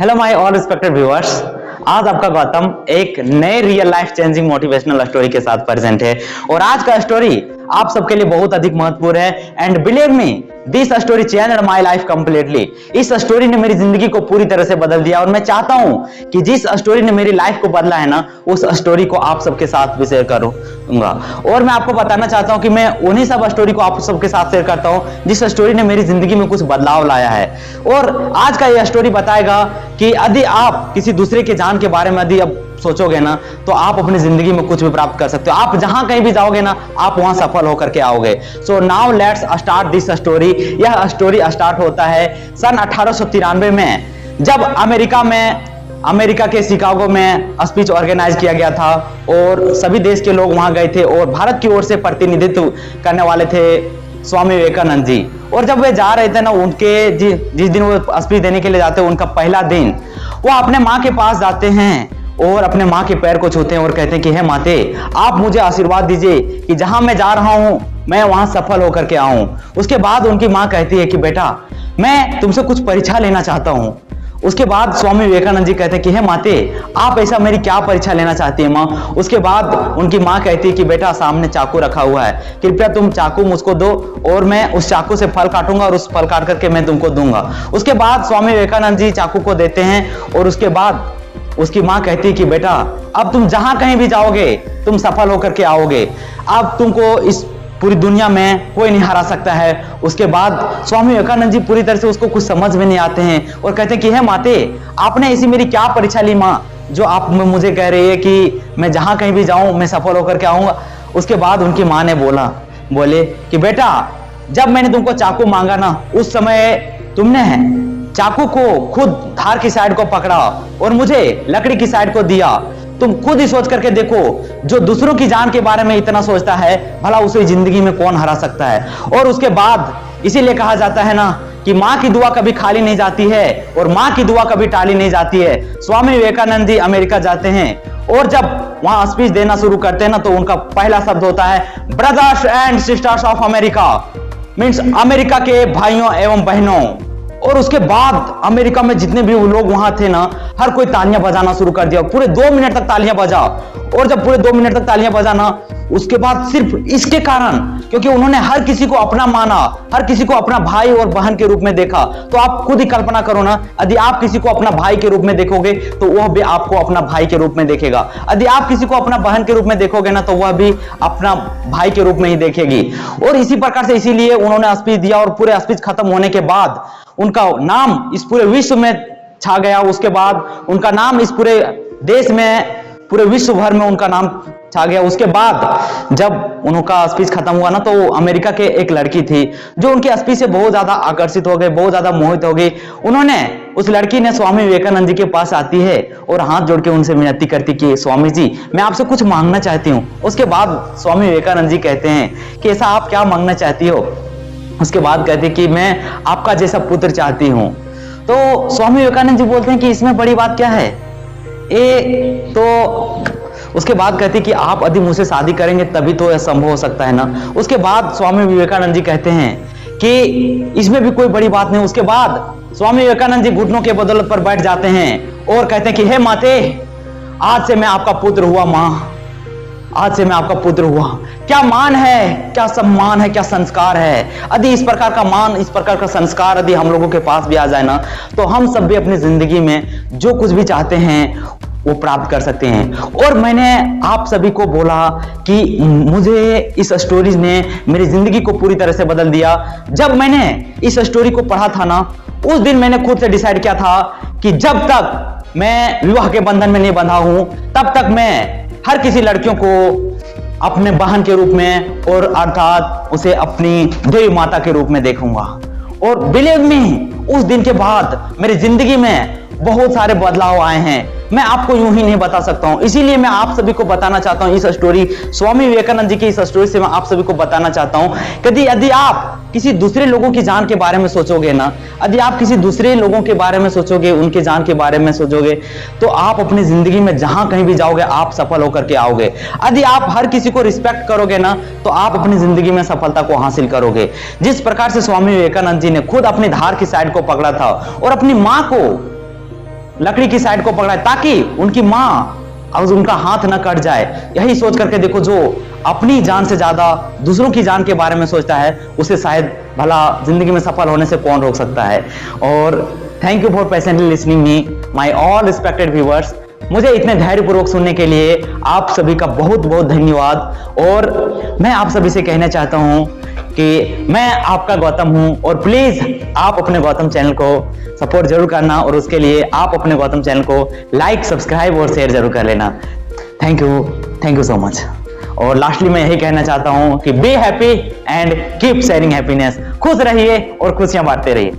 Hello my all respected viewers, आज आपका गौतम एक नए real life changing motivational story के साथ प्रेजेंट है। और आज का स्टोरी आप सबके लिए बहुत अधिक महत्वपूर्ण है and believe me this story changed my life completely. इस स्टोरी ने मेरी जिंदगी को पूरी तरह से बदल दिया और मैं चाहता हूं कि जिस स्टोरी ने मेरी लाइफ को बदला है ना, उस स्टोरी को आप सबके साथ भी शेयर करूंगा। और मैं आपको बताना चाहता हूं कि मैं उन्हीं सब स्टोरी को आप सबके साथ शेयर करता हूं जिस स्टोरी ने मेरी जिंदगी में कुछ बदलाव लाया है। और आज का यह स्टोरी बताएगा कि यदि आप किसी दूसरे के जान के बारे में यदि अब सोचोगे ना, तो आप अपनी जिंदगी में कुछ भी प्राप्त कर सकते हो। आप जहां कहीं भी जाओगे ना, आप वहां सफल होकर के आओगे। So now let's start this story. यह स्टोरी स्टार्ट होता है सन 1893 में, जब अमेरिका के शिकागो में स्पीच ऑर्गेनाइज किया गया था और सभी देश के लोग वहां गए थे और भारत की ओर से प्रतिनिधित्व करने वाले थे स्वामी विवेकानंद जी। और जब वे जा रहे थे ना, उनके जिस दिन वो स्पीच देने के लिए जाते हैं, उनका पहला दिन, वो अपने माँ के पास जाते हैं और अपने माँ के पैर को छूते हैं और कहते हैं कि हे माते, आप मुझे आशीर्वाद दीजिए कि जहां मैं जा रहा हूं मैं वहां सफल होकर के आऊं। उसके बाद उनकी माँ कहती है कि बेटा, मैं तुमसे कुछ परीक्षा लेना चाहता हूं। उसके बाद स्वामी विवेकानंद जी कहते हैं कि हे माते, आप ऐसा मेरी क्या परीक्षा लेना चाहती है माँ। उसके बाद उनकी माँ कहती है कि बेटा, सामने चाकू रखा हुआ है, कृपया तुम चाकू मुझको दो और मैं उस चाकू से फल काटूंगा और उस फल काट करके मैं तुमको दूंगा। उसके बाद स्वामी विवेकानंद जी चाकू को देते हैं और उसके बाद उसकी माँ कहती है कि बेटा, अब तुम जहां कहीं भी जाओगे तुम सफल होकर के आओगे। अब तुमको इस पूरी दुनिया में कोई नहीं हरा सकता है। उसके बाद स्वामी विवेकानंद जी पूरी तरह से उसको कुछ समझ में नहीं आते हैं और कहते हैं कि हे माते, आपने ऐसी मेरी क्या परीक्षा ली माँ, जो आप मुझे कह रही है कि मैं जहां कहीं भी जाऊं मैं सफल होकर के आऊंगा। उसके बाद उनकी माँ ने बोले कि बेटा, जब मैंने तुमको चाकू मांगा ना, उस समय तुमने चाकू को खुद धार की साइड को पकड़ा और मुझे लकड़ी की साइड को दिया। तुम खुद ही सोच करके देखो, जो दूसरों की जान के बारे में इतना सोचता है, भला उसे जिंदगी में कौन हरा सकता है। और उसके बाद इसीलिए कहा जाता है ना कि माँ की दुआ कभी खाली नहीं जाती है और माँ की दुआ कभी टाली नहीं जाती है। स्वामी विवेकानंद जी अमेरिका जाते हैं और जब वहां स्पीच देना शुरू करते हैं ना, तो उनका पहला शब्द होता है brothers and sisters of America, means America के भाइयों एवं बहनों। और उसके बाद अमेरिका में जितने भी लोग वहां थे ना, हर कोई तालियां बजाना शुरू कर दिया। पूरे 2 मिनट तक तालियां बजा। और जब पूरे 2 मिनट तक तालियां बजाना, उसके बाद सिर्फ इसके कारण, क्योंकि उन्होंने हर किसी को अपना माना, हर किसी को अपना भाई और बहन के रूप में देखा। तो आप खुद ही कल्पना करो ना, यदि आप किसी को अपना भाई के रूप में देखोगे तो वह भी आपको अपना भाई के रूप में देखेगा। यदि आप किसी को अपना बहन के रूप में देखोगे ना, तो वह भी अपना भाई के रूप में ही देखेगी। और इसी प्रकार से इसीलिए उन्होंने स्पीच दिया और पूरे स्पीच खत्म होने के बाद उनका नाम इस पूरे विश्व में छा गया। उसके बाद उनका नाम इस पूरे देश में, पूरे विश्व भर में उनका नाम छा गया। उसके बाद जब उनका स्पीच खत्म हुआ ना, तो अमेरिका के एक लड़की थी जो उनके स्पीच से बहुत ज्यादा आकर्षित हो गई, बहुत ज्यादा मोहित हो गई। उस लड़की ने स्वामी विवेकानंद जी के पास आती है और हाथ जोड़ के उनसे विनती करती कि स्वामी जी, मैं आपसे कुछ मांगना चाहती हूँ। उसके बाद स्वामी विवेकानंद जी कहते हैं कि ऐसा आप क्या मांगना चाहती हो। उसके बाद कहते कि मैं आपका जैसा पुत्र चाहती हूं। तो स्वामी विवेकानंद जी बोलते हैं कि इसमें बड़ी बात क्या है। तो उसके बाद कहते कि आप यदि मुझसे शादी करेंगे तभी तो यह संभव हो सकता है ना। उसके बाद स्वामी विवेकानंद जी कहते हैं कि इसमें भी कोई बड़ी बात नहीं। उसके बाद स्वामी विवेकानंद जी घुटनों के बदौलत पर बैठ जाते हैं और कहते हैं कि हे माते, आज से मैं आपका पुत्र हुआ माँ, आज से मैं आपका पुत्र हुआ। क्या मान है, क्या सम्मान है, क्या संस्कार है। यदि इस प्रकार का मान, इस प्रकार का संस्कार यदि हम लोगों के पास भी आ जाए ना, तो हम सब भी अपनी जिंदगी में जो कुछ भी चाहते हैं वो प्राप्त कर सकते हैं। और मैंने आप सभी को बोला कि मुझे इस स्टोरी ने मेरी जिंदगी को पूरी तरह से बदल दिया। जब मैंने इस स्टोरी को पढ़ा था ना, उस दिन मैंने खुद से डिसाइड किया था कि जब तक मैं विवाह के बंधन में नहीं बंधा हूं, तब तक मैं हर किसी लड़कियों को अपने बहन के रूप में और अर्थात उसे अपनी देवी माता के रूप में देखूंगा। और बिलीव मी, उस दिन के बाद मेरी जिंदगी में बहुत सारे बदलाव आए हैं। मैं आपको यूं ही नहीं बता सकता हूं, इसीलिए मैं आप सभी को बताना चाहता हूं इस स्टोरी, स्वामी विवेकानंद जी की इस स्टोरी से मैं आप सभी को बताना चाहता हूं कि यदि आप किसी दूसरे लोगों की जान के बारे में सोचोगे ना, यदि आप किसी दूसरे लोगों के बारे में सोचोगे, उनके जान के बारे में सोचोगे, तो आप अपनी जिंदगी में जहां कहीं भी जाओगे आप सफल होकर के आओगे। यदि आप हर किसी को रिस्पेक्ट करोगे ना, तो आप अपनी जिंदगी में सफलता को हासिल करोगे। जिस प्रकार से स्वामी विवेकानंद जी ने खुद अपनी धार की साइड को पकड़ा था और अपनी मां को लकड़ी की साइड को पकड़ा है ताकि उनकी माँ अब उनका हाथ न कट जाए। यही सोच करके देखो, जो अपनी जान से ज्यादा दूसरों की जान के बारे में सोचता है उसे शायद भला जिंदगी में सफल होने से कौन रोक सकता है। और thank you for patiently listening me my all respected viewers. मुझे इतने धैर्यपूर्वक सुनने के लिए आप सभी का बहुत बहुत धन्यवाद। और मैं आप सभी से कहना चाहता हूं कि मैं आपका गौतम हूं और प्लीज आप अपने गौतम चैनल को सपोर्ट जरूर करना और उसके लिए आप अपने गौतम चैनल को लाइक, सब्सक्राइब और शेयर जरूर कर लेना। Thank you so much. और लास्टली मैं यही कहना चाहता हूं कि be happy and keep sharing happiness. खुश रहिए और खुशियां बांटते रहिए।